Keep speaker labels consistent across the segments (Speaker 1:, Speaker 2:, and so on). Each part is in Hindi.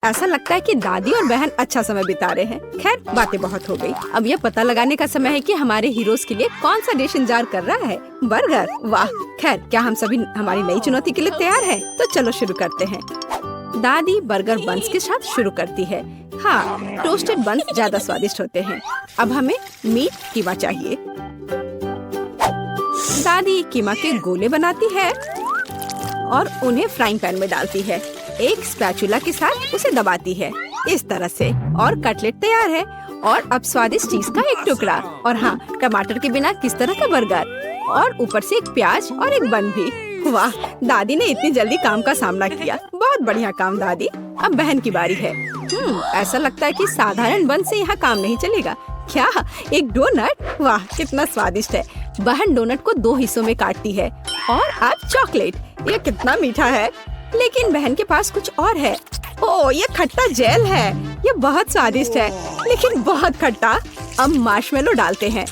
Speaker 1: ऐसा लगता है कि दादी और बहन अच्छा समय बिता रहे हैं। खैर, बातें बहुत हो गई। अब यह पता लगाने का समय है कि हमारे हीरोज के लिए कौन सा डिश इंतजार कर रहा है। बर्गर, वाह। खैर, क्या हम सभी हमारी नई चुनौती के लिए तैयार हैं? तो चलो शुरू करते हैं। दादी बर्गर बन्स के साथ शुरू करती है। हाँ, टोस्टेड बन्स ज्यादा स्वादिष्ट होते हैं। अब हमें मीट कीमा चाहिए। दादी कीमा के गोले बनाती है और उन्हें फ्राइंग पैन में डालती है। एक स्पैचुला के साथ उसे दबाती है इस तरह से, और कटलेट तैयार है। और अब स्वादिष्ट चीज का एक टुकड़ा, और हाँ, टमाटर के बिना किस तरह का बर्गर, और ऊपर से एक प्याज और एक बन भी। वाह, दादी ने इतनी जल्दी काम का सामना किया। बहुत बढ़िया काम दादी। अब बहन की बारी है। ऐसा लगता है कि साधारण बन से यहाँ काम नहीं चलेगा। क्या, एक डोनट? वाह, कितना स्वादिष्ट है। बहन डोनट को 2 हिस्सों में काटती है। और अब चॉकलेट, ये कितना मीठा है। लेकिन बहन के पास कुछ और है। ओह, ये खट्टा जेल है। ये बहुत स्वादिष्ट है, लेकिन बहुत खट्टा। अब मार्शमेलो डालते हैं,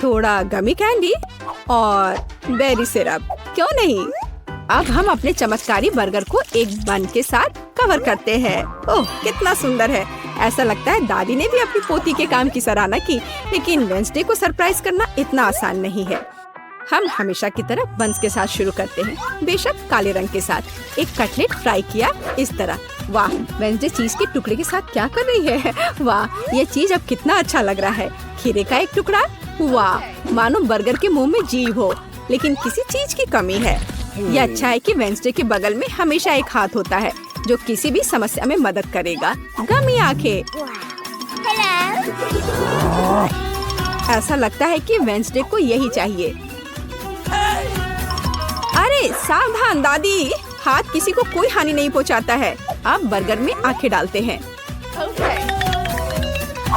Speaker 1: थोड़ा गमी कैंडी और बेरी सिरप। क्यों नहीं? अब हम अपने चमत्कारी बर्गर को एक बन के साथ कवर करते हैं। ओह, कितना सुंदर है। ऐसा लगता है दादी ने भी अपनी पोती के काम की सराहना की। लेकिन वेंसडे को सरप्राइज करना इतना आसान नहीं है। हम हमेशा की तरह बन्स के साथ शुरू करते हैं, बेशक काले रंग के साथ। एक कटलेट फ्राई किया इस तरह। वाह, वेंसडे चीज के टुकड़े के साथ क्या कर रही है। वाह, ये चीज अब कितना अच्छा लग रहा है। खीरे का एक टुकड़ा। वाह, मानो बर्गर के मुंह में जीभ हो, लेकिन किसी चीज की कमी है। ये अच्छा है कि वेंसडे के बगल में हमेशा एक हाथ होता है जो किसी भी समस्या में मदद करेगा। गमी आंखें। ऐसा लगता है कि वेंसडे को यही चाहिए। अरे सावधान दादी, हाथ किसी को कोई हानि नहीं पहुंचाता है। अब बर्गर में आंखें डालते हैं।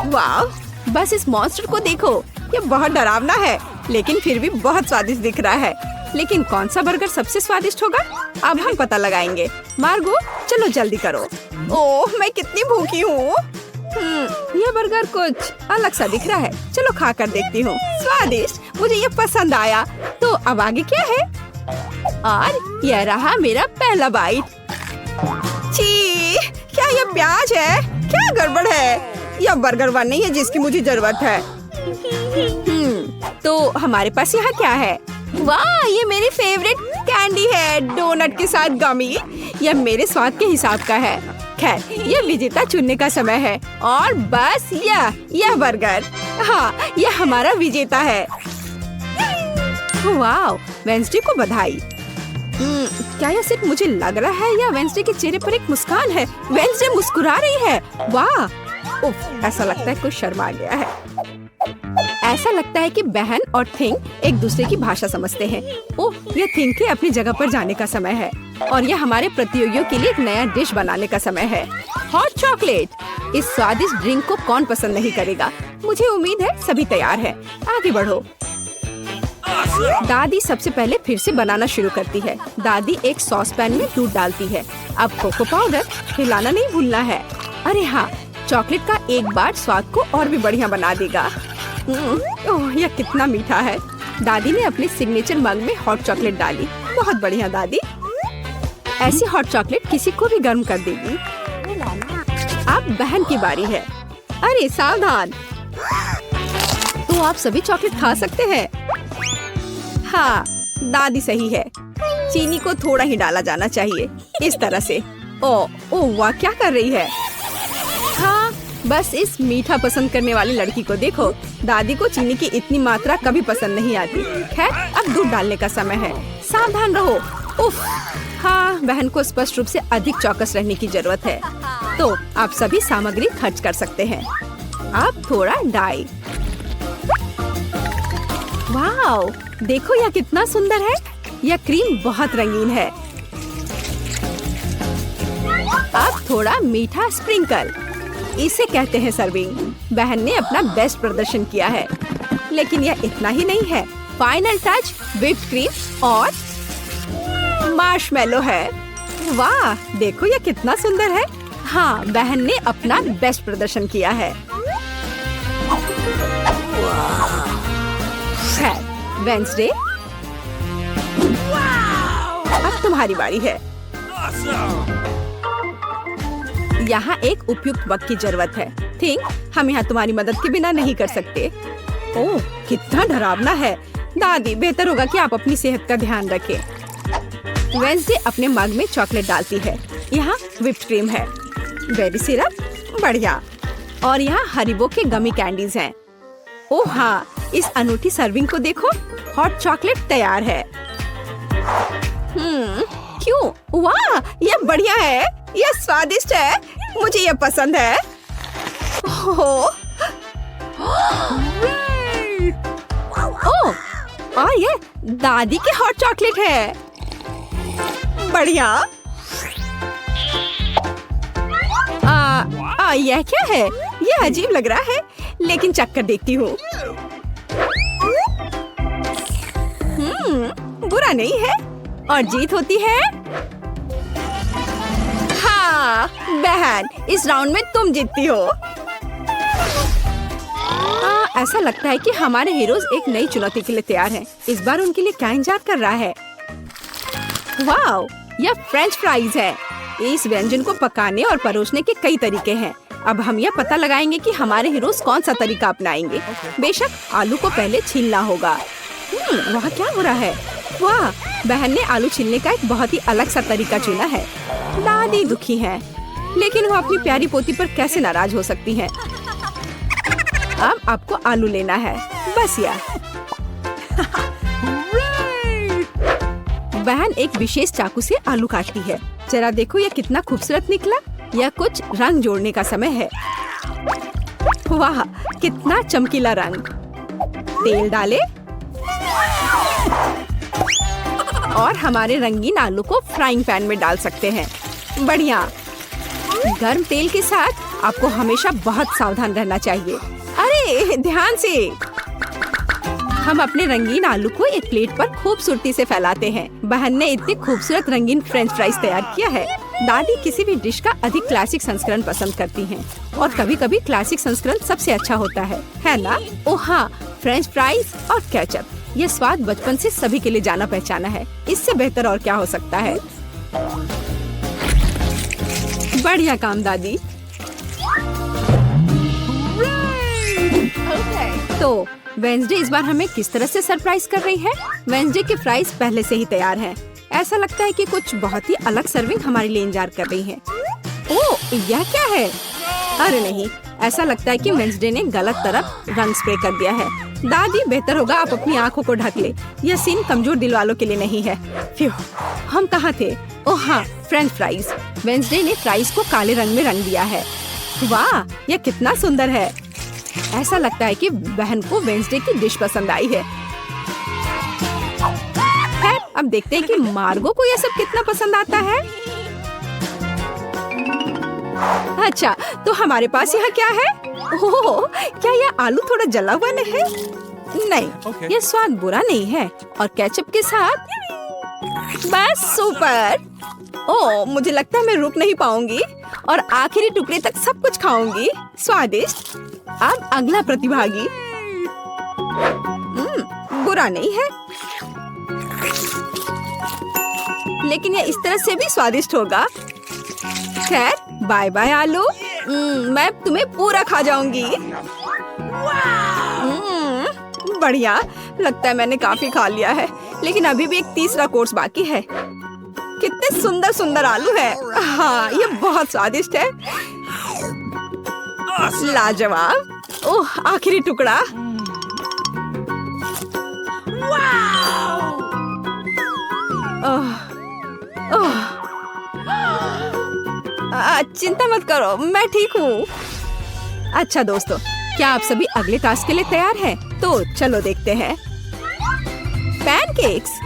Speaker 1: वाह, बस इस मॉन्स्टर को देखो। ये बहुत डरावना है, लेकिन फिर भी बहुत स्वादिष्ट दिख रहा है। लेकिन कौन सा बर्गर सबसे स्वादिष्ट होगा, अब हम पता लगाएंगे। मार्गो, चलो जल्दी करो। ओह, मैं कितनी भूखी हूँ। ये बर्गर कुछ अलग सा दिख रहा है। चलो खा कर देखती हूँ। स्वादिष्ट, मुझे ये पसंद आया। तो अब आगे क्या है? और यह रहा मेरा पहला बाइट। छी, क्या ये प्याज है? क्या गड़बड़ है? यह बर्गर वन नहीं है जिसकी मुझे जरूरत है। तो हमारे पास यहाँ क्या है? वाह, ये मेरी फेवरेट कैंडी है, डोनट के साथ गमी। यह मेरे स्वाद के हिसाब का है। खैर, यह विजेता चुनने का समय है। और बस यह बर्गर, हाँ, यह हमारा विजेता है। वाह, वेंसडे को बधाई। क्या यह सिर्फ मुझे लग रहा है या वेंसडे के चेहरे पर एक मुस्कान है? वेंसडे मुस्कुरा रही है। वाह, उफ, ऐसा लगता है कुछ शर्मा गया है। ऐसा लगता है कि बहन और थिंग एक दूसरे की भाषा समझते हैं। ओह, यह थिंग के अपनी जगह पर जाने का समय है। और यह हमारे प्रतियोगियों के लिए एक नया डिश बनाने का समय है। Hot chocolate. इस स्वादिष्ट ड्रिंक को कौन पसंद नहीं करेगा। मुझे उम्मीद है सभी तैयार हैं। आगे बढ़ो। दादी सबसे पहले फिर से बनाना शुरू करती है। दादी एक सॉस पैन में दूध डालती है। अब कोको पाउडर, हिलाना नहीं भूलना है। अरे हाँ, चॉकलेट का एक बार स्वाद को और भी बढ़िया बना देगा। ओह, यह कितना मीठा है। दादी ने अपने सिग्नेचर मग में हॉट चॉकलेट डाली। बहुत बढ़िया दादी। ऐसी हॉट चॉकलेट किसी को भी गर्म कर देगी। अब बहन की बारी है। अरे सावधान, तो आप सभी चॉकलेट खा सकते हैं। हाँ, दादी सही है। चीनी को थोड़ा ही डाला जाना चाहिए, इस तरह से। ओह वाह, क्या कर रही है? हाँ, बस इस मीठा पसंद करने वाली लड़की को देखो। दादी को चीनी की इतनी मात्रा कभी पसंद नहीं आती। खैर, अब दूध डालने का समय है। सावधान रहो। उफ, हाँ, बहन को स्पष्ट रूप से अधिक चौकस रहने की जरूरत है। तो आप सभी सामग्री खर्च कर सकते हैं। अब थोड़ा डाई। वाओ, देखो यह कितना सुंदर है। यह क्रीम बहुत रंगीन है। अब थोड़ा मीठा स्प्रिंकल, इसे कहते हैं सर्विंग। बहन ने अपना बेस्ट प्रदर्शन किया है। लेकिन यह इतना ही नहीं है। फाइनल टच व्हिप्ड क्रीम और मार्शमेलो है। वाह, देखो यह कितना सुंदर है। हाँ, बहन ने अपना बेस्ट प्रदर्शन किया है। वेंसडे, अब तुम्हारी बारी है। यहाँ एक उपयुक्त वक्त की जरूरत है। थिंक हम यहाँ तुम्हारी मदद के बिना नहीं कर सकते। ओह, कितना डरावना है। दादी, बेहतर होगा कि आप अपनी सेहत का ध्यान रखें। वेंसडे अपने मग में चॉकलेट डालती है। यहाँ व्हिप्ड क्रीम है, बेरी सिरप, बढ़िया, और यहाँ हरीबो के गमी कैंडीज हैं। ओह हाँ, इस अनूठी सर्विंग को देखो, हॉट चॉकलेट तैयार है। क्यों? वाह, ये बढ़िया है, ये स्वादिष्ट है, मुझे ये पसंद है। ओह, और ये दादी के हॉट चॉकलेट है, बढ़िया। यह क्या है? यह अजीब लग रहा है, लेकिन चक्कर देखती हूँ। बुरा नहीं है, और जीत होती है। हाँ बहन, इस राउंड में तुम जीतती हो। ऐसा लगता है कि हमारे हीरोज एक नई चुनौती के लिए तैयार हैं। इस बार उनके लिए क्या इंतजार कर रहा है? वाओ, यह फ्रेंच फ्राइज है। इस व्यंजन को पकाने और परोसने के कई तरीके हैं। अब हम यह पता लगाएंगे कि हमारे हीरोज कौन सा तरीका अपनाएंगे। बेशक आलू को पहले छीलना होगा। वहाँ क्या हो रहा है? वाह, बहन ने आलू छीलने का एक बहुत ही अलग सा तरीका चुना है। दादी दुखी हैं, लेकिन वो अपनी प्यारी पोती पर कैसे नाराज हो सकती हैं? अब आपको आलू लेना है, बस यार। बहन एक विशेष चाकू से आलू काटती है। जरा देखो यह कितना खूबसूरत निकला। यह कुछ रंग जोड़ने का समय है। वाह, कितना चमकीला रंग। तेल डाले और हमारे रंगीन आलू को फ्राइंग पैन में डाल सकते हैं। बढ़िया। गर्म तेल के साथ आपको हमेशा बहुत सावधान रहना चाहिए। अरे ध्यान से। हम अपने रंगीन आलू को एक प्लेट पर खूबसूरती से फैलाते हैं। बहन ने इतनी खूबसूरत रंगीन फ्रेंच फ्राइज तैयार किया है। दादी किसी भी डिश का अधिक क्लासिक संस्करण पसंद करती हैं, और कभी कभी क्लासिक संस्करण सबसे अच्छा होता है ना? ओह हाँ, फ्रेंच फ्राइज और केचप, ये स्वाद बचपन से सभी के लिए जाना पहचाना है। इससे बेहतर और क्या हो सकता है? बढ़िया काम दादी। तो वेंसडे इस बार हमें किस तरह से सरप्राइज कर रही है? वेंसडे के फ्राइज पहले से ही तैयार हैं। ऐसा लगता है कि कुछ बहुत ही अलग सर्विंग हमारे लिए इंतजार कर रही है। ओह, यह क्या है? अरे नहीं, ऐसा लगता है कि वेंसडे ने गलत तरफ रंग स्प्रे कर दिया है। दादी, बेहतर होगा आप अपनी आंखों को ढक ले। यह सीन कमजोर दिल वालों के लिए नहीं है। फ्यू, हम कहाँ थे? ओह हाँ, फ्रेंच फ्राइज। वेंसडे ने फ्राइज को काले रंग में रंग दिया है। वाह, यह कितना सुंदर है। ऐसा लगता है कि बहन को वेंसडे की डिश पसंद आई है। खैर, अब देखते हैं कि मार्गो को यह सब कितना पसंद आता है। अच्छा, तो हमारे पास यहाँ क्या है? ओह, क्या यह आलू थोड़ा जला हुआ नहीं है? नहीं, यह स्वाद बुरा नहीं है, और केचप के साथ बस सुपर। ओह, मुझे लगता है मैं रुक नहीं पाऊंगी और आखिरी टुकड़े तक सब कुछ खाऊंगी। स्वादिष्ट। अब अगला प्रतिभागी। बुरा नहीं है, लेकिन यह इस तरह से भी स्वादिष्ट होगा। खैर, बाय बाय आलू। मैं तुम्हें पूरा खा जाऊंगी। बढ़िया, लगता है मैंने काफी खा लिया है, लेकिन अभी भी एक तीसरा कोर्स बाकी है। कितने सुंदर सुंदर आलू है। हाँ, ये बहुत स्वादिष्ट है। लाजवाब। ओह, आखिरी टुकड़ा। चिंता मत करो, मैं ठीक हूँ। अच्छा दोस्तों, क्या आप सभी अगले टास्क के लिए तैयार हैं? तो चलो देखते हैं। पैनकेक्स।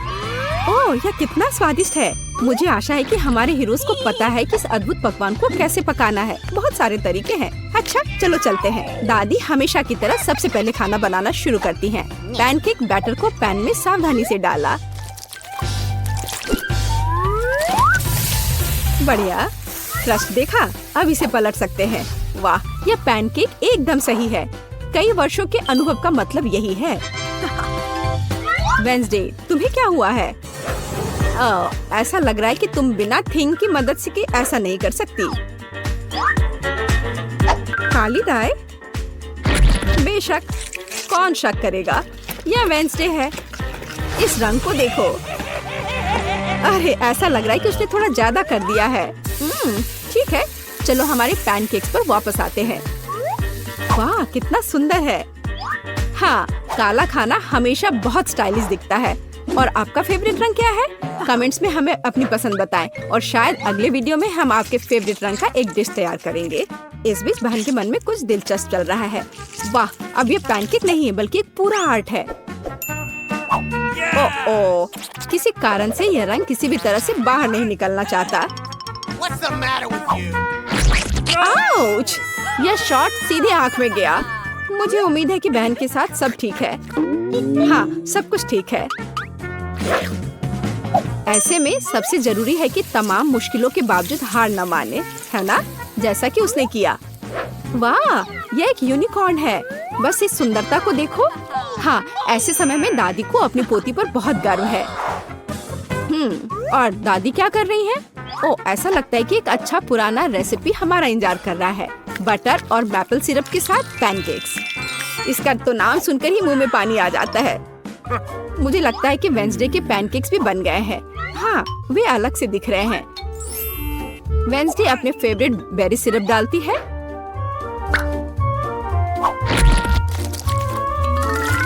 Speaker 1: ओह, यह कितना स्वादिष्ट है। मुझे आशा है कि हमारे हीरोज को पता है कि इस अद्भुत पकवान को कैसे पकाना है। बहुत सारे तरीके हैं। अच्छा, चलो चलते हैं। दादी हमेशा की तरह सबसे पहले खाना बनाना शुरू करती हैं। पैनकेक बैटर को पैन में सावधानी से डाला। बढ़िया, क्रस्ट देखा? अब इसे पलट सकते हैं। वाह, यह पैनकेक एकदम सही है। कई वर्षों के अनुभव का मतलब यही है। वेंसडे, तुम्हें क्या हुआ है? ऐसा लग रहा है कि तुम बिना थिंग की मदद से ऐसा नहीं कर सकती। काली राय? बेशक, कौन शक करेगा? यह वेंसडे है। इस रंग को देखो। अरे ऐसा लग रहा है कि उसने थोड़ा ज्यादा कर दिया है। ठीक है, चलो हमारे पैनकेक्स पर वापस आते हैं। वाह, कितना सुंदर है। हाँ, काला खाना हमेशा बहुत स्टाइलिश दिखता है। और आपका फेवरेट रंग क्या है? कमेंट्स में हमें अपनी पसंद बताएं और शायद अगले वीडियो में हम आपके फेवरेट रंग का एक डिश तैयार करेंगे। इस बीच बहन के मन में कुछ दिलचस्प चल रहा है। वाह, अब ये पैनकेक नहीं है बल्कि एक पूरा आर्ट है। ओह, किसी कारण से यह रंग किसी भी तरह से बाहर नहीं निकलना चाहता। आउच! यह शॉट सीधे आंख में गया। मुझे उम्मीद है कि बहन के साथ सब ठीक है। हाँ, सब कुछ ठीक है। ऐसे में सबसे जरूरी है कि तमाम मुश्किलों के बावजूद हार न माने, है ना? जैसा कि उसने किया। वाह, यह एक यूनिकॉर्न है। बस इस सुंदरता को देखो। हाँ, ऐसे समय में दादी को अपनी पोती पर बहुत गर्व है। और दादी क्या कर रही है? ओह, ऐसा लगता है कि एक अच्छा पुराना रेसिपी हमारा इंतजार कर रहा है। बटर और मैपल सिरप के साथ पैनकेक्स। इसका तो नाम सुनकर ही मुंह में पानी आ जाता है। मुझे लगता है कि वेंसडे के पैनकेक्स भी बन गए हैं। हाँ, वे अलग से दिख रहे हैं। वेंसडे अपने फेवरेट बेरी सिरप डालती है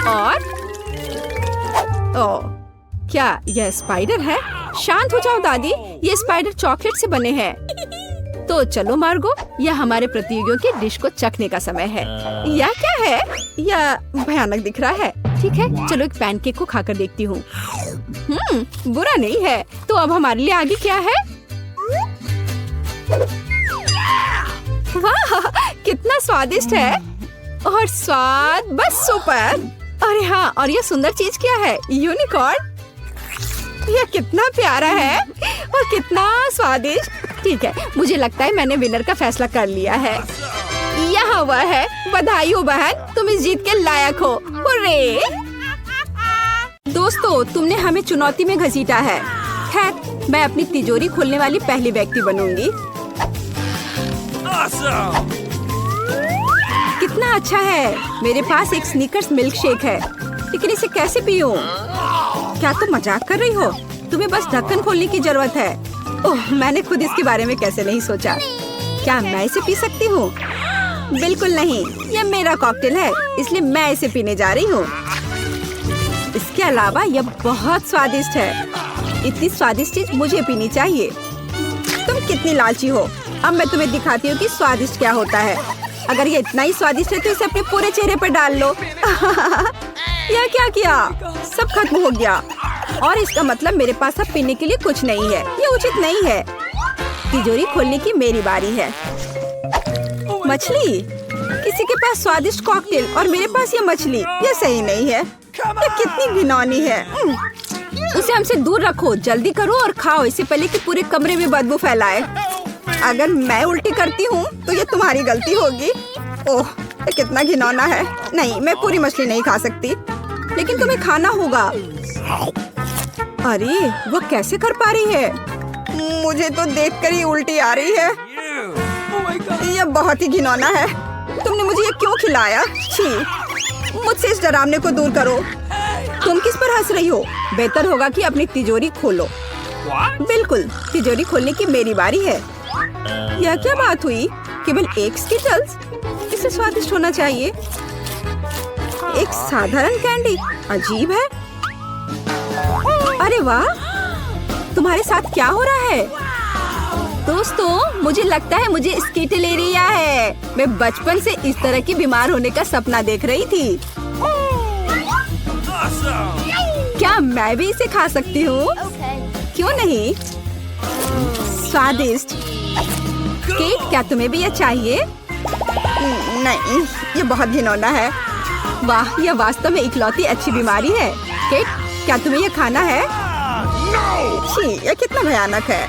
Speaker 1: और ओह, क्या यह स्पाइडर है? शांत हो जाओ दादी, ये स्पाइडर चॉकलेट से बने हैं। तो चलो मार्गो, यह हमारे प्रतियोगियों की डिश को चखने का समय है। यह क्या है? यह भयानक दिख रहा है। ठीक है, चलो एक पैनकेक को खाकर देखती हूँ। बुरा नहीं है। तो अब हमारे लिए आगे क्या है? वाह, कितना स्वादिष्ट है। और स्वाद बस सुपर। अरे हाँ, और ये सुंदर चीज क्या है? यूनिकॉर्न। यह कितना प्यारा है और कितना स्वादिष्ट। ठीक है, मुझे लगता है मैंने विनर का फैसला कर लिया है। यहाँ वह है। बधाई हो बहन, तुम इस जीत के लायक हो। हुर्रे! दोस्तों, तुमने हमें चुनौती में घसीटा है। खैर, मैं अपनी तिजोरी खोलने वाली पहली व्यक्ति बनूंगी। कितना अच्छा है। मेरे पास एक स्नीकर्स मिल्क शेक है, लेकिन इसे कैसे पीऊं? क्या तुम मजाक कर रही हो? तुम्हें बस ढक्कन खोलने की जरूरत है। ओह, मैंने खुद इसके बारे में कैसे नहीं सोचा। क्या मैं इसे पी सकती हूँ? बिल्कुल नहीं, यह मेरा कॉकटेल है, इसलिए मैं इसे पीने जा रही हूँ। इसके अलावा यह बहुत स्वादिष्ट है। इतनी स्वादिष्ट चीज मुझे पीनी चाहिए। तुम कितनी लालची हो। अब मैं तुम्हें दिखाती हूँ कि स्वादिष्ट क्या होता है। अगर ये इतना ही स्वादिष्ट है तो इसे अपने पूरे चेहरे पर डाल लो। यह क्या किया? सब खत्म हो गया। और इसका मतलब मेरे पास अब पीने के लिए कुछ नहीं है। ये उचित नहीं है। तिजोरी खोलने की मेरी बारी है। मछली? किसी के पास स्वादिष्ट कॉकटेल और मेरे पास ये मछली। ये सही नहीं है। ये कितनी घिनौनी है। उसे हमसे दूर रखो। जल्दी करो और खाओ, इससे पहले कि पूरे कमरे में बदबू फैलाए। अगर मैं उल्टी करती हूँ तो ये तुम्हारी गलती होगी। ओह, ये कितना घिनौना है। नहीं, मैं पूरी मछली नहीं खा सकती, लेकिन तुम्हें खाना होगा। अरे, वो कैसे कर पा रही है? मुझे तो देखकर ही उल्टी आ रही है। यह बहुत ही घिनौना है। तुमने मुझे ये क्यों खिलाया? छी! मुझसे इस डरावने को दूर करो। तुम किस पर हंस रही हो? बेहतर होगा कि अपनी तिजोरी खोलो। बिल्कुल, तिजोरी खोलने की मेरी बारी है। यह क्या बात हुई? केवल एक स्किटल्स? इसे स्वादिष्ट होना चाहिए। एक साधारण कैंडी? अजीब है। अरे वाह, तुम्हारे साथ क्या हो रहा है? दोस्तों, मुझे लगता है मुझे स्किटलेरिया है। मैं बचपन से इस तरह की बीमार होने का सपना देख रही थी। क्या मैं भी इसे खा सकती हूँ? क्यों नहीं? स्वादिष्ट केक, क्या तुम्हें भी यह चाहिए? नहीं, ये बहुत घिनौना है। वाह, यह वास्तव में इकलौती अच्छी बीमारी है। केक, क्या तुम्हें यह खाना है? छी, यह कितना भयानक है।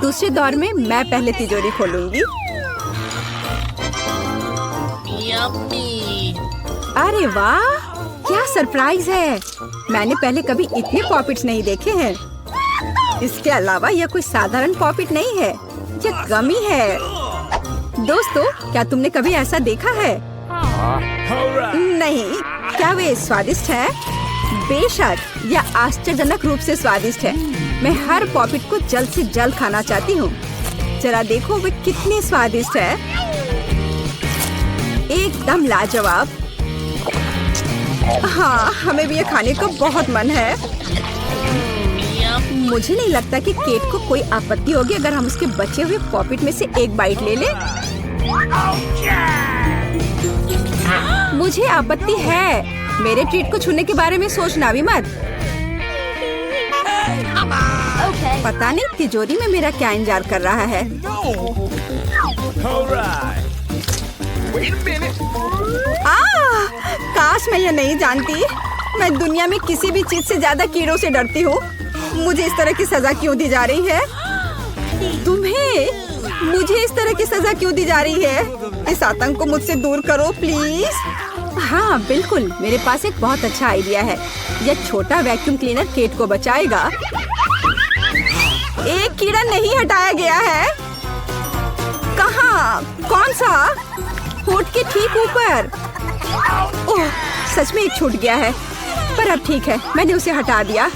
Speaker 1: दूसरे दौर में मैं पहले तिजोरी खोलूंगी। अरे वाह, क्या सरप्राइज है। मैंने पहले कभी इतने पॉपिट्स नहीं देखे हैं। इसके अलावा यह कोई साधारण पॉपिट नहीं है। ये कमी है। दोस्तों, क्या तुमने कभी ऐसा देखा है? नहीं, क्या वे स्वादिष्ट है? बेशक, यह आश्चर्यजनक रूप से स्वादिष्ट है। मैं हर पॉपिट को जल्द से जल्द खाना चाहती हूँ। जरा देखो वे कितने स्वादिष्ट है। एकदम लाजवाब। हाँ, हमें भी ये खाने का बहुत मन है। मुझे नहीं लगता कि केट को कोई आपत्ति होगी अगर हम उसके बचे हुए पॉपिट में से एक बाइट ले लें। मुझे आपत्ति है। मेरे ट्रीट को छूने के बारे में सोचना भी मत। पता नहीं तिजोरी में मेरा क्या इंतजार कर रहा है। काश मैं ये नहीं जानती। मैं दुनिया में किसी भी चीज से ज्यादा कीड़ों से डरती हूँ। मुझे इस तरह की सजा क्यों दी जा रही है? तुम्हें मुझे इस तरह की सजा क्यों दी जा रही है? इस आतंक को मुझसे दूर करो प्लीज। हाँ बिल्कुल, मेरे पास एक बहुत अच्छा आइडिया है। यह छोटा वैक्यूम क्लीनर केट को बचाएगा। एक कीड़ा नहीं हटाया गया है। कहाँ? कौन सा? होठ के ठीक ऊपर। ओह, सच में एक छूट गया है। पर अब ठीक है, मैंने उसे हटा दिया।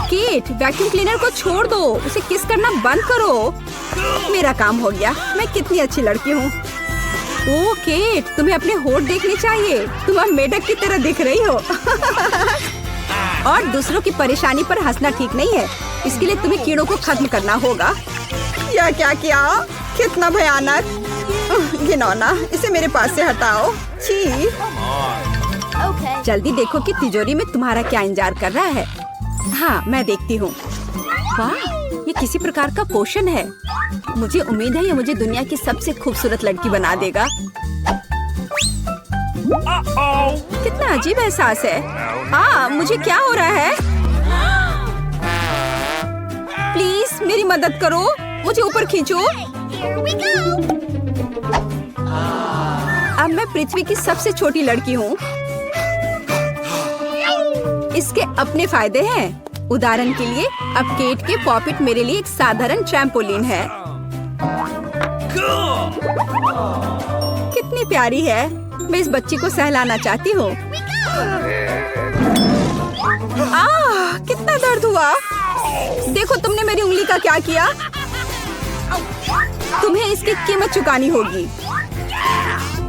Speaker 1: केट, वैक्यूम क्लीनर को छोड़ दो। उसे किस करना बंद करो। मेरा काम हो गया। मैं कितनी अच्छी लड़की हूँ। ओह केट, तुम्हें अपने होठ देखने चाहिए। तुम अब मेढक की तरह दिख रही हो। और दूसरों की परेशानी पर हंसना ठीक नहीं है। इसके लिए तुम्हें कीड़ों को खत्म करना होगा। यह क्या किया? कितना भयानक, घिनौना। इसे मेरे पास से हटाओ। छी। जल्दी देखो कि तिजोरी में तुम्हारा क्या इंतजार कर रहा है। हाँ, मैं देखती हूँ। वाह, ये किसी प्रकार का पोषण है। मुझे उम्मीद है ये मुझे दुनिया की सबसे खूबसूरत लड़की बना देगा। कितना अजीब एहसास है। मुझे क्या हो रहा है? प्लीज मेरी मदद करो। मुझे ऊपर खींचो। अब मैं पृथ्वी की सबसे छोटी लड़की हूँ। इसके अपने फायदे हैं। उदाहरण के लिए, अब केट के पॉपिट मेरे लिए एक साधारण ट्रैम्पोलिन है। कितनी प्यारी है। मैं इस बच्ची को सहलाना चाहती हूँ। कितना दर्द हुआ। देखो तुमने मेरी उंगली का क्या किया। तुम्हें इसकी कीमत चुकानी होगी।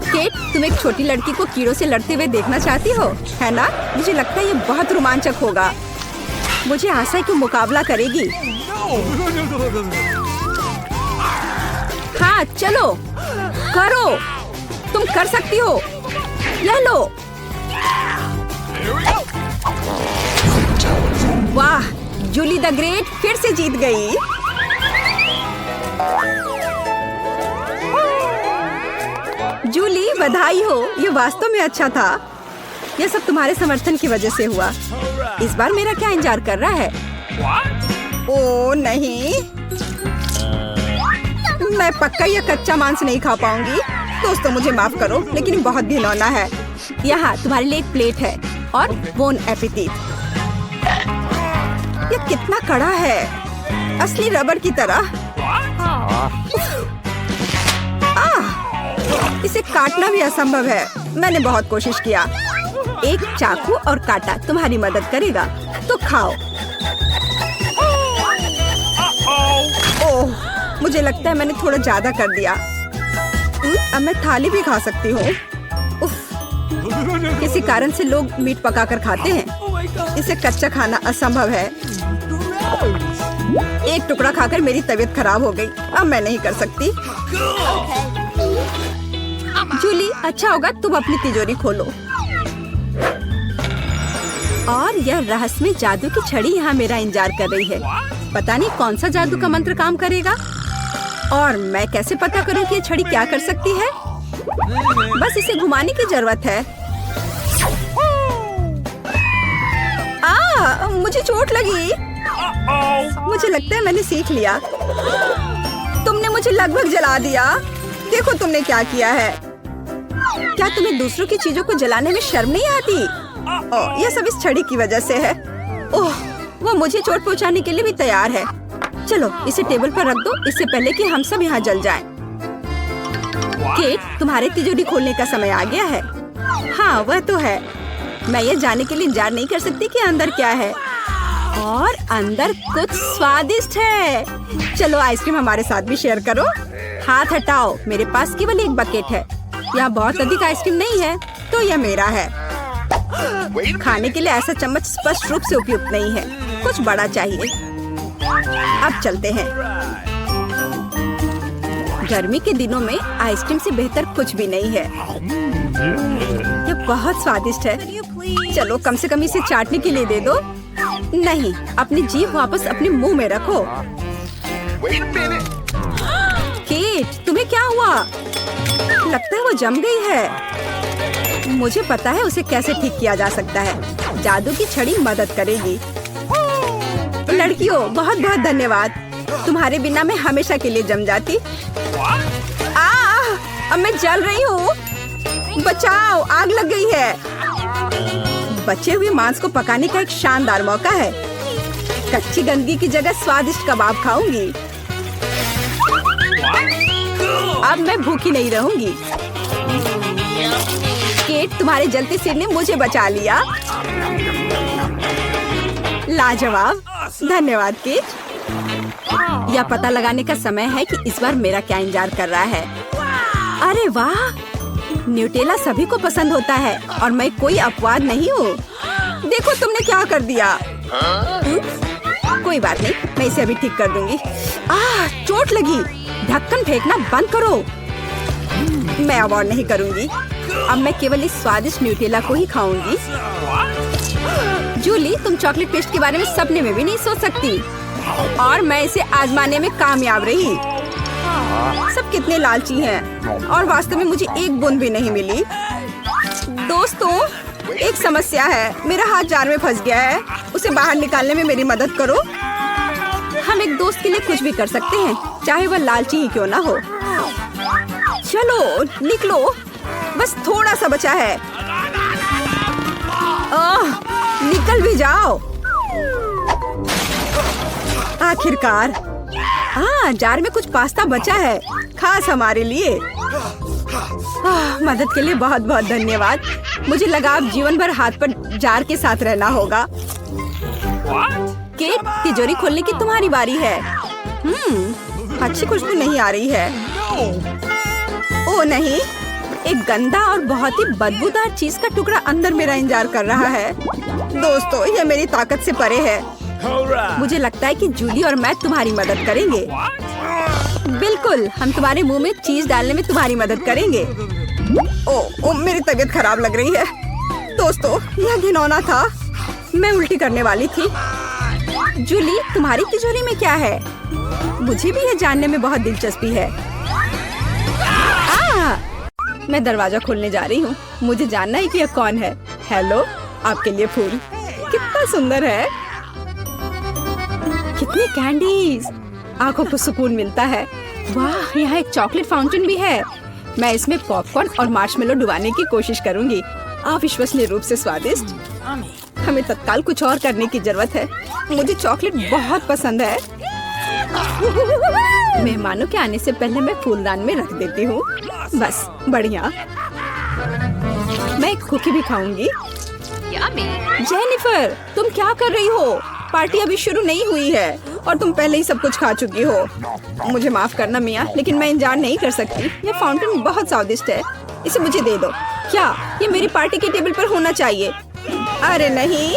Speaker 1: केट, तुम एक छोटी लड़की को कीड़ों से लड़ते हुए देखना चाहती हो, है ना? मुझे लगता है ये बहुत रोमांचक होगा। मुझे आशा है कि मुकाबला करेगी। हाँ चलो, करो। तुम कर सकती हो। ले लो। वाह, जूली द ग्रेट फिर से जीत गई। जूली, बधाई हो। ये वास्तव में अच्छा था। यह सब तुम्हारे समर्थन की वजह से हुआ। इस बार मेरा क्या इंतजार कर रहा है? ओह नहीं, मैं पक्का यह कच्चा मांस नहीं खा पाऊंगी। दोस्तों मुझे माफ करो, लेकिन ये बहुत घिनौना है। यहाँ तुम्हारे लिए एक प्लेट है और बोन एपेटिट। यह कितना कड़ा है, असली रबर की तरह। इसे काटना भी असंभव है। मैंने बहुत कोशिश किया। एक चाकू और कांटा तुम्हारी मदद करेगा, तो खाओ। ओह, मुझे लगता है मैंने थोड़ा ज्यादा कर दिया। अब मैं थाली भी खा सकती हूँ। किसी कारण से लोग मीट पकाकर खाते हैं। इसे कच्चा खाना असंभव है। एक टुकड़ा खाकर मेरी तबीयत खराब हो गई। अब मैं नहीं कर सकती। जूली, अच्छा होगा तुम अपनी तिजोरी खोलो। और यह रहस्यमय जादू की छड़ी यहाँ मेरा इंतजार कर रही है। पता नहीं कौन सा जादू का मंत्र काम करेगा। और मैं कैसे पता करूँ कि ये छड़ी क्या कर सकती है? बस इसे घुमाने की जरूरत है। मुझे चोट लगी। मुझे लगता है मैंने सीख लिया। तुमने मुझे लगभग जला दिया। देखो तुमने क्या किया है। क्या तुम्हें दूसरों की चीजों को जलाने में शर्म नहीं आती? यह सब इस छड़ी की वजह से है। ओह, वो मुझे चोट पहुंचाने के लिए भी तैयार है। चलो इसे टेबल पर रख दो, इससे पहले कि हम सब यहाँ जल जाएं। केट, तुम्हारे तिजोरी खोलने का समय आ गया है। हाँ वह तो है। मैं ये जानने के लिए इंतजार नहीं कर सकती कि अंदर क्या है। और अंदर कुछ स्वादिष्ट है। चलो आइसक्रीम हमारे साथ भी शेयर करो। हाथ हटाओ, मेरे पास केवल एक बकेट है। यहाँ बहुत अधिक आइसक्रीम नहीं है, तो यह मेरा है। खाने के लिए ऐसा चम्मच स्पष्ट रूप से उपयुक्त नहीं है, कुछ बड़ा चाहिए। अब चलते हैं। गर्मी के दिनों में आइसक्रीम से बेहतर कुछ भी नहीं है। यह बहुत स्वादिष्ट है। चलो कम से कम इसे चाटने के लिए दे दो। नहीं, अपनी जीभ वापस अपने मुंह में रखो। केट, तुम्हें क्या हुआ? लगता है वो जम गई है। मुझे पता है उसे कैसे ठीक किया जा सकता है। जादू की छड़ी मदद करेगी। लड़कियों, बहुत बहुत धन्यवाद। तुम्हारे बिना मैं हमेशा के लिए जम जाती। अब मैं जल रही हूँ। बचाओ, आग लग गई है। बचे हुए मांस को पकाने का एक शानदार मौका है। कच्ची गंदगी की जगह स्वादिष्ट कबाब खाऊंगी। अब मैं भूखी नहीं रहूंगी। केट, तुम्हारे जलते सिर ने मुझे बचा लिया। लाजवाब, धन्यवाद केट। यह पता लगाने का समय है कि इस बार मेरा क्या इंतजार कर रहा है। अरे वाह, न्यूटेला सभी को पसंद होता है और मैं कोई अपवाद नहीं हूँ। देखो तुमने क्या कर दिया। कोई बात नहीं, मैं इसे अभी ठीक कर दूंगी। चोट लगी। ढक्कन फेंकना बंद करो। मैं अब और नहीं करूंगी। अब मैं केवल इस स्वादिष्ट न्यूटेला को ही खाऊंगी। जूली, तुम चॉकलेट पेस्ट के बारे में सपने में भी नहीं सोच सकती। और मैं इसे आजमाने में कामयाब रही। सब कितने लालची हैं और वास्तव में मुझे एक बूंद भी नहीं मिली। दोस्तों, एक समस्या है। मेरा हाथ जार में फंस गया है। उसे बाहर निकालने में मेरी मदद करो। हम एक दोस्त के लिए कुछ भी कर सकते हैं, चाहे वह लालची ही क्यों ना हो। चलो निकलो, बस थोड़ा सा बचा है। निकल भी जाओ। आखिरकार। जार में कुछ पास्ता बचा है, खास हमारे लिए। मदद के लिए बहुत बहुत धन्यवाद। मुझे लगा अब जीवन भर हाथ पर जार के साथ रहना होगा। केट, तिजोरी खोलने की तुम्हारी बारी है। अच्छी खुशबू नहीं आ रही है। ओ नहीं, एक गंदा और बहुत ही बदबूदार चीज का टुकड़ा अंदर मेरा इंतजार कर रहा है। दोस्तों, यह मेरी ताकत से परे है। मुझे लगता है कि जूली और मैं तुम्हारी मदद करेंगे। बिल्कुल, हम तुम्हारे मुंह में चीज डालने में तुम्हारी मदद करेंगे। ओ, मेरी तबीयत खराब लग रही है। दोस्तों, यह घिनौना था। मैं उल्टी करने वाली थी। जूली, तुम्हारी तिजोरी में क्या है? मुझे भी यह जानने में बहुत दिलचस्पी है। मैं दरवाजा खोलने जा रही हूँ। मुझे जानना है कि यह कौन है। हेलो, आपके लिए फूल। कितना सुंदर है। कितनी कैंडीज, आंखों को सुकून मिलता है। वाह, यहाँ एक चॉकलेट फाउंटेन भी है। मैं इसमें पॉपकॉर्न और मार्शमेलो डुबाने की कोशिश करूंगी। अविश्वसनीय रूप से स्वादिष्ट। हमें तत्काल कुछ और करने की जरूरत है। मुझे चॉकलेट बहुत पसंद है। मेहमानों के आने से पहले मैं फूलदान में रख देती हूँ। बस, बढ़िया। मैं एक कुकी भी खाऊंगी। जेनिफर, तुम क्या कर रही हो? पार्टी अभी शुरू नहीं हुई है और तुम पहले ही सब कुछ खा चुकी हो। मुझे माफ करना मिया, लेकिन मैं इंतजार नहीं कर सकती। यह फाउंटेन बहुत स्वादिष्ट है। इसे मुझे दे दो। क्या ये मेरी पार्टी के टेबल पर होना चाहिए? अरे नहीं,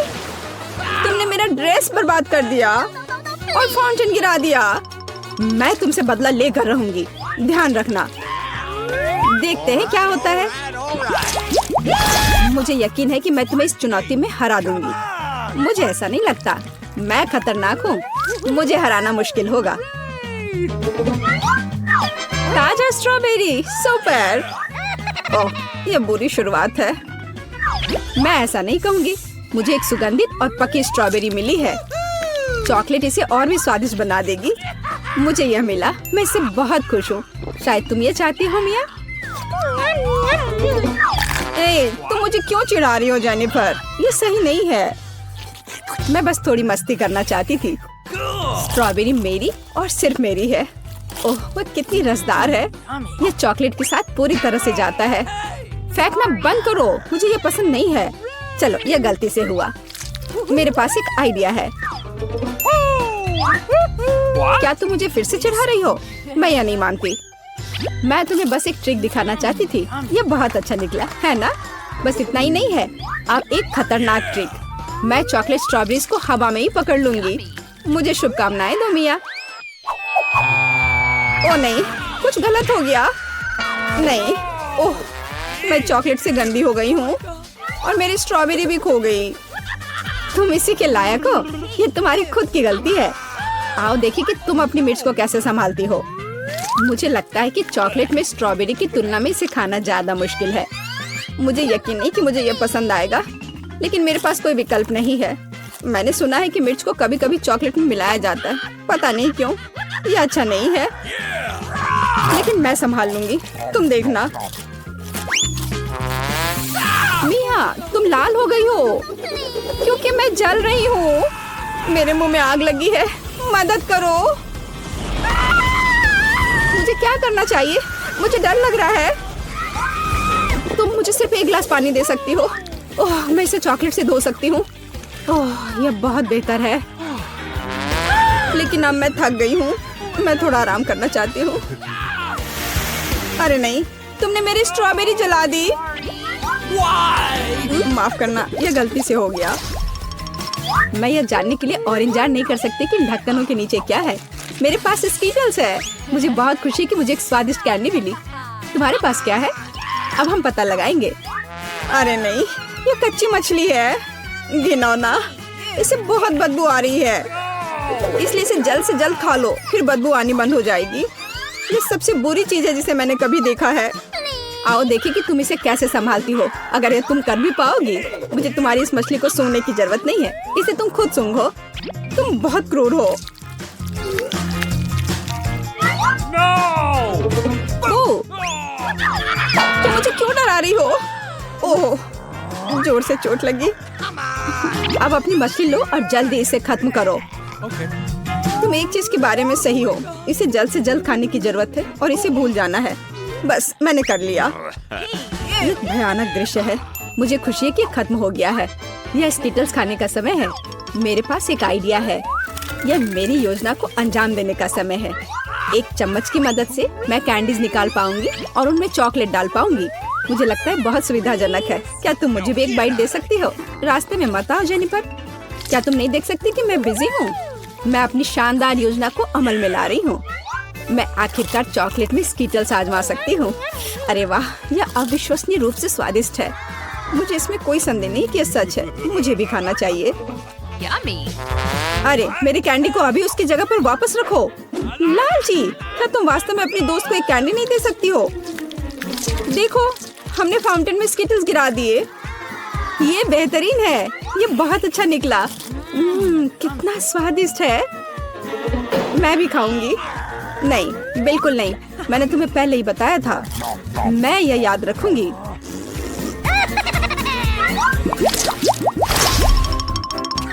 Speaker 1: तुमने मेरा ड्रेस बर्बाद कर दिया और फाउंटेन गिरा दिया। मैं तुमसे बदला लेकर रहूंगी, ध्यान रखना। देखते हैं क्या होता है। मुझे यकीन है कि मैं तुम्हें इस चुनौती में हरा दूंगी। मुझे ऐसा नहीं लगता। मैं खतरनाक हूँ, मुझे हराना मुश्किल होगा। ताजा स्ट्रॉबेरी, सुपर। ओह, ये बुरी शुरुआत है। मैं ऐसा नहीं कहूँगी। मुझे एक सुगंधित और पकी स्ट्रॉबेरी मिली है। चॉकलेट इसे और भी स्वादिष्ट बना देगी। मुझे यह मिला, मैं इससे बहुत खुश हूँ। शायद तुम ये चाहती हो मिया। तुम मुझे क्यों चिढ़ा रही हो जेनिफर? ये सही नहीं है। मैं बस थोड़ी मस्ती करना चाहती थी। स्ट्रॉबेरी मेरी और सिर्फ मेरी है। ओह, वो कितनी रसदार है। ये चॉकलेट के साथ पूरी तरह से जाता है। फेंकना बंद करो, मुझे ये पसंद नहीं है। चलो, ये गलती से हुआ। मेरे पास एक आइडिया है। क्या तुम मुझे फिर से चढ़ा रही हो? मैं यह नहीं मानती। मैं तुम्हें बस एक ट्रिक दिखाना चाहती थी। ये बहुत अच्छा निकला है ना? बस इतना ही नहीं है, अब एक खतरनाक ट्रिक। मैं चॉकलेट स्ट्रॉबेरीज को हवा में ही पकड़ लूंगी। मुझे शुभकामनाएं दो मिया। ओ नहीं, कुछ गलत हो गया। नहीं, ओह, मैं चॉकलेट से गंदी हो गई हूँ और मेरी स्ट्रॉबेरी भी खो गई। तुम इसी के लायक हो। ये तुम्हारी खुद की गलती है। आओ देखिए कि तुम अपनी मिर्च को कैसे संभालती हो। मुझे लगता है कि चॉकलेट में स्ट्रॉबेरी की तुलना में इसे खाना ज्यादा मुश्किल है। मुझे यकीन नहीं कि मुझे ये पसंद आएगा, लेकिन मेरे पास कोई विकल्प नहीं है। मैंने सुना है कि मिर्च को कभी कभी चॉकलेट में मिलाया जाता है, पता नहीं क्यों। ये अच्छा नहीं है, लेकिन मैं संभाल लूंगी, तुम देखना। मिया, तुम लाल हो गई हो क्योंकि मैं जल रही हूँ। मेरे मुंह में आग लगी है, मदद करो। मुझे क्या करना चाहिए? मुझे डर लग रहा है। तुम मुझे सिर्फ एक गिलास पानी दे सकती हो। ओह, मैं इसे चॉकलेट से धो सकती हूँ। ओह, यह बहुत बेहतर है, लेकिन अब मैं थक गई हूँ। मैं थोड़ा आराम करना चाहती हूँ। अरे नहीं, तुमने मेरी स्ट्रॉबेरी जला दी। माफ करना, यह गलती से हो गया। मैं यह जानने के लिए और इंतजार नहीं कर सकती कि ढक्कनों के नीचे क्या है। मेरे पास स्कीटल्स है। मुझे बहुत खुशी कि मुझे एक स्वादिष्ट कैंडी मिली। तुम्हारे पास क्या है? अब हम पता लगाएंगे। अरे नहीं, ये कच्ची मछली है। घिनौना, इसे बहुत बदबू आ रही है, इसलिए इसे जल्द से जल्द खा लो, फिर बदबू आनी बंद हो जाएगी। ये सबसे बुरी चीज है जिसे मैंने कभी देखा है। आओ देखिए कि तुम इसे कैसे संभालती हो। अगर ये तुम कर भी पाओगी, मुझे तुम्हारी इस मछली को सूंघने की जरूरत नहीं है। इसे तुम खुद सूंघो। तुम बहुत क्रूर हो। ओह, तुम मुझे क्यों डरा रही हो? ओह, जोर से चोट लगी। अब अपनी मछली लो और जल्दी इसे खत्म करो। तुम एक चीज के बारे में सही हो, इसे जल्द से जल्द खाने की जरूरत है और इसे भूल जाना है। बस, मैंने कर लिया। ये भयानक दृश्य है। मुझे खुशी है कि खत्म हो गया है। यह स्कीटल्स खाने का समय है। मेरे पास एक आइडिया है। यह मेरी योजना को अंजाम देने का समय है। एक चम्मच की मदद से मैं कैंडीज निकाल पाऊंगी और उनमें चॉकलेट डाल पाऊंगी। मुझे लगता है बहुत सुविधाजनक है। क्या तुम मुझे भी एक बाइट दे सकती हो? रास्ते में मत आओ जेनिफर। क्या तुम नहीं देख सकती कि मैं बिजी हूँ? मैं अपनी शानदार योजना को अमल में ला रही हूँ। मैं आखिरकार चॉकलेट में स्कीटल्स आजमा सकती हूँ। अरे वाह, यह अविश्वसनीय रूप से स्वादिष्ट है। मुझे इसमें कोई संदेह नहीं कि यह सच है। मुझे भी खाना चाहिए। अरे, मेरी कैंडी को अभी उसकी जगह पर वापस रखो। लालची, क्या तुम वास्तव में अपनी दोस्त को एक कैंडी नहीं दे सकती हो? देखो, हमने फाउंटेन में स्कीटल्स गिरा दिए। ये बेहतरीन है। ये बहुत अच्छा निकला। कितना स्वादिष्ट है। मैं भी खाऊंगी। नहीं, बिल्कुल नहीं। मैंने तुम्हें पहले ही बताया था। मैं यह याद रखूंगी।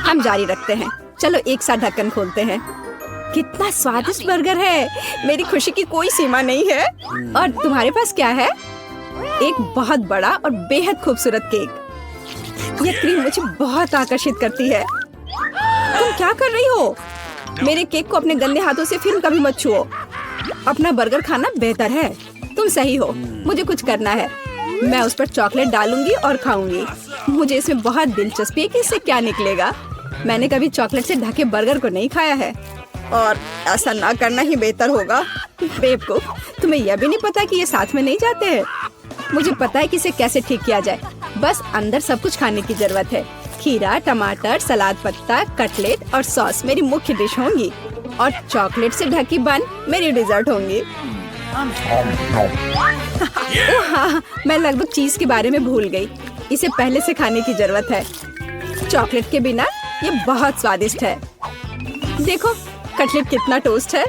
Speaker 1: हम जारी रखते हैं। चलो एक साथ ढक्कन खोलते हैं। कितना स्वादिष्ट बर्गर है। मेरी खुशी की कोई सीमा नहीं है। और तुम्हारे पास क्या है? एक बहुत बड़ा और बेहद खूबसूरत केक। यह क्रीम मुझे बहुत आकर्षित करती है। तुम क्या कर रही हो? मेरे केक को अपने गंदे हाथों से फिर कभी मत छुओ। अपना बर्गर खाना बेहतर है। तुम सही हो, मुझे कुछ करना है। मैं उस पर चॉकलेट डालूंगी और खाऊंगी। मुझे इसमें बहुत दिलचस्पी है कि इससे क्या निकलेगा। मैंने कभी चॉकलेट से ढके बर्गर को नहीं खाया है, और ऐसा ना करना ही बेहतर होगा। बेवकूफ, तुम्हें यह भी नहीं पता कि ये साथ में नहीं जाते हैं। मुझे पता है कि इसे कैसे ठीक किया जाए। बस अंदर सब कुछ खाने की जरूरत है। खीरा, टमाटर, सलाद पत्ता, कटलेट और सॉस मेरी मुख्य डिश होंगी, और चॉकलेट से ढकी बन मेरी डिजर्ट होंगी। हाँ, मैं लगभग चीज के बारे में भूल गई। इसे पहले से खाने की जरूरत है। चॉकलेट के बिना ये बहुत स्वादिष्ट है। देखो, कटलेट कितना टोस्ट है।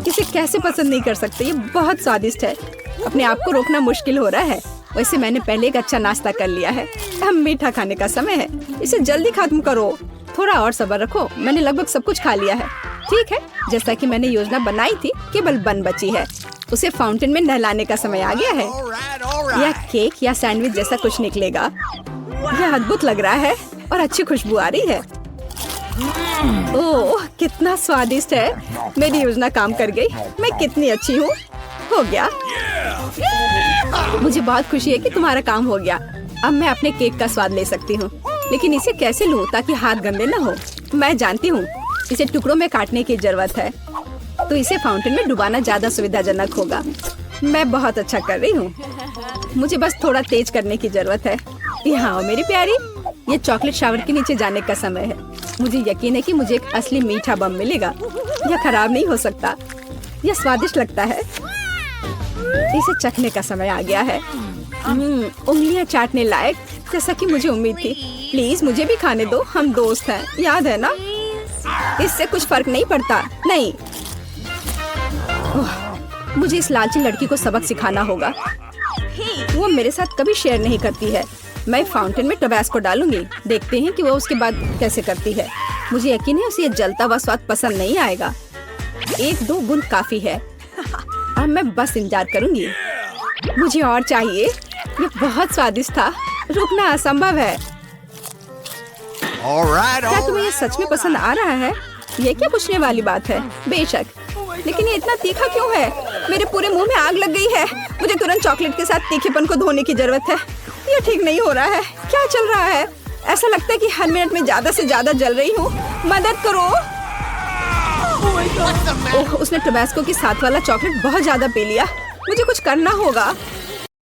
Speaker 1: इसे कैसे पसंद नहीं कर सकते। ये बहुत स्वादिष्ट है। अपने आप को रोकना मुश्किल हो रहा है। वैसे मैंने पहले एक अच्छा नाश्ता कर लिया है। अब मीठा खाने का समय है। इसे जल्दी खत्म करो। थोड़ा और सब्र रखो, मैंने लगभग सब कुछ खा लिया है। ठीक है, जैसा कि मैंने योजना बनाई थी, केवल बन बची है। उसे फाउंटेन में नहलाने का समय आ गया है। यह केक या सैंडविच जैसा कुछ निकलेगा। यह अद्भुत लग रहा है और अच्छी खुशबू आ रही है। ओह, कितना स्वादिष्ट है। मेरी योजना काम कर गई। मैं कितनी अच्छी हूँ। हो गया। मुझे बहुत खुशी है कि तुम्हारा काम हो गया। अब मैं अपने केक का स्वाद ले सकती हूँ, लेकिन इसे कैसे लूँ ताकि हाथ गंदे न हो। मैं जानती हूँ, इसे टुकड़ों में काटने की जरूरत है, तो इसे फाउंटेन में डुबाना ज्यादा सुविधाजनक होगा। मैं बहुत अच्छा कर रही हूँ। मुझे बस थोड़ा तेज करने की जरूरत है। यहाँ आओ मेरी प्यारी, ये चॉकलेट शावर के नीचे जाने का समय है। मुझे यकीन है कि मुझे एक असली मीठा बम मिलेगा। यह खराब नहीं हो सकता। यह स्वादिष्ट लगता है। इसे चखने का समय आ गया है। उंगलियां चाटने लायक, जैसा कि मुझे उम्मीद थी। प्लीज मुझे भी खाने दो, हम दोस्त हैं, याद है ना? इससे कुछ फर्क नहीं पड़ता। नहीं, मुझे इस लालची लड़की को सबक सिखाना होगा। वो मेरे साथ कभी शेयर नहीं करती है। मैं फाउंटेन में टबैस्को डालूंगी। देखते हैं कि वो उसके बाद कैसे करती है। मुझे यकीन है उसे ये जलता हुआ स्वाद पसंद नहीं आएगा। 1-2 बूंद काफी है। अब मैं बस इंतजार करूंगी। मुझे और चाहिए। ये बहुत स्वादिष्ट था। रुकना असंभव है। क्या तुम्हें ये सच में पसंद आ रहा है? ये क्या पूछने वाली बात है? बेशक, लेकिन ये इतना तीखा क्यों है? मेरे पूरे मुंह में आग लग गई है। मुझे तुरंत चॉकलेट के साथ तीखेपन को धोने की जरूरत है। ये ठीक नहीं हो रहा है। क्या चल रहा है? ऐसा लगता है कि हर मिनट में ज्यादा से ज्यादा जल रही हूँ। मदद करो। ओह, उसने टबैस्को के साथ वाला चॉकलेट बहुत ज्यादा पी लिया। मुझे कुछ करना होगा।